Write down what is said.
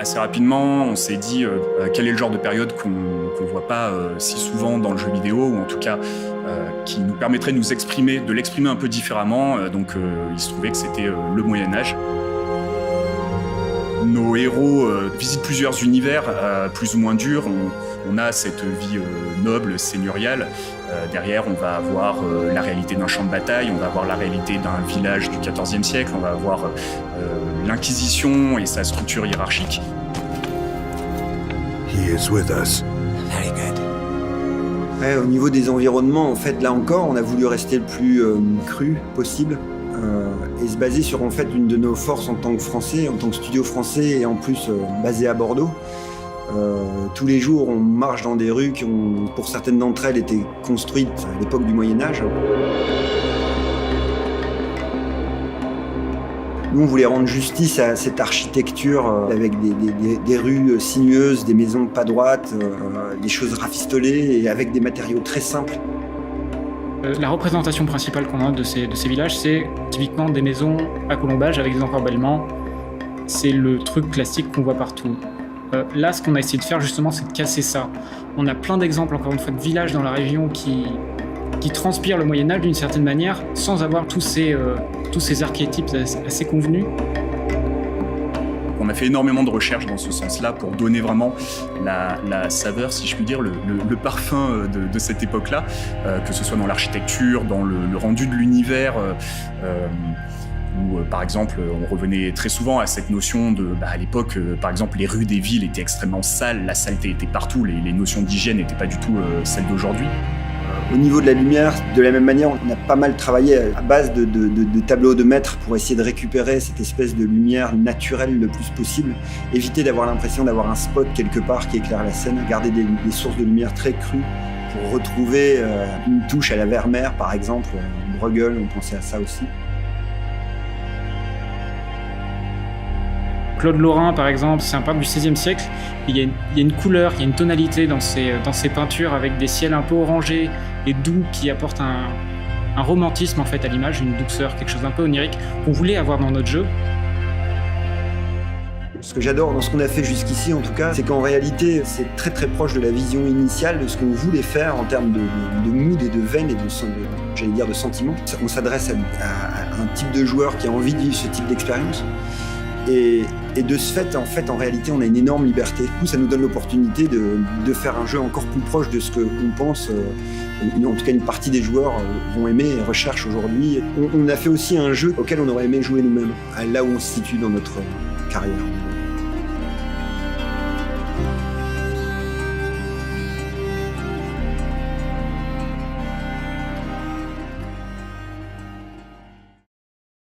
Assez rapidement, on s'est dit quel est le genre de période qu'on ne voit pas si souvent dans le jeu vidéo, ou en tout cas qui nous permettrait de l'exprimer un peu différemment. Donc il se trouvait que c'était le Moyen-Âge. Nos héros visitent plusieurs univers plus ou moins durs. On a cette vie noble, seigneuriale. Derrière, on va avoir la réalité d'un champ de bataille, on va avoir la réalité d'un village du XIVe siècle, on va avoir l'Inquisition et sa structure hiérarchique. He is with us. Very good. Ouais, au niveau des environnements, en fait, là encore, on a voulu rester le plus cru possible et se baser sur en fait une de nos forces en tant que Français, en tant que studio français et en plus basé à Bordeaux. Tous les jours, on marche dans des rues qui ont, pour certaines d'entre elles, été construites à l'époque du Moyen-Âge. Nous, on voulait rendre justice à cette architecture avec des rues sinueuses, des maisons pas droites, des choses rafistolées et avec des matériaux très simples. La représentation principale qu'on a de ces villages, c'est typiquement des maisons à colombage avec des encorbellements. C'est le truc classique qu'on voit partout. Là, ce qu'on a essayé de faire justement, c'est de casser ça. On a plein d'exemples, encore une fois, de villages dans la région qui transpirent le Moyen-Âge d'une certaine manière, sans avoir tous ces archétypes assez convenus. On a fait énormément de recherches dans ce sens-là pour donner vraiment la saveur, si je puis dire, le parfum de cette époque-là, que ce soit dans l'architecture, dans le rendu de l'univers, où, par exemple, on revenait très souvent à cette notion de, à l'époque, par exemple, les rues des villes étaient extrêmement sales, la saleté était partout, les notions d'hygiène n'étaient pas du tout celles d'aujourd'hui. Au niveau de la lumière, de la même manière, on a pas mal travaillé à base de tableaux de maître pour essayer de récupérer cette espèce de lumière naturelle le plus possible, éviter d'avoir l'impression d'avoir un spot quelque part qui éclaire la scène, garder des sources de lumière très crues pour retrouver une touche à la Vermeer, par exemple, Bruegel, on pensait à ça aussi. Claude Lorrain, par exemple, c'est un peintre du XVIe siècle. Il y a une couleur, il y a une tonalité dans ses peintures avec des ciels un peu orangés et doux qui apportent un romantisme en fait à l'image, une douceur, quelque chose d'un peu onirique qu'on voulait avoir dans notre jeu. Ce que j'adore dans ce qu'on a fait jusqu'ici, en tout cas, c'est qu'en réalité, c'est très très proche de la vision initiale de ce qu'on voulait faire en termes de mood et de veine et de sentiments. On s'adresse à un type de joueur qui a envie de vivre ce type d'expérience. Et de ce fait, en réalité, on a une énorme liberté. Du coup, ça nous donne l'opportunité de faire un jeu encore plus proche de ce qu'on pense, en tout cas une partie des joueurs vont aimer et recherchent aujourd'hui. On a fait aussi un jeu auquel on aurait aimé jouer nous-mêmes, là où on se situe dans notre carrière.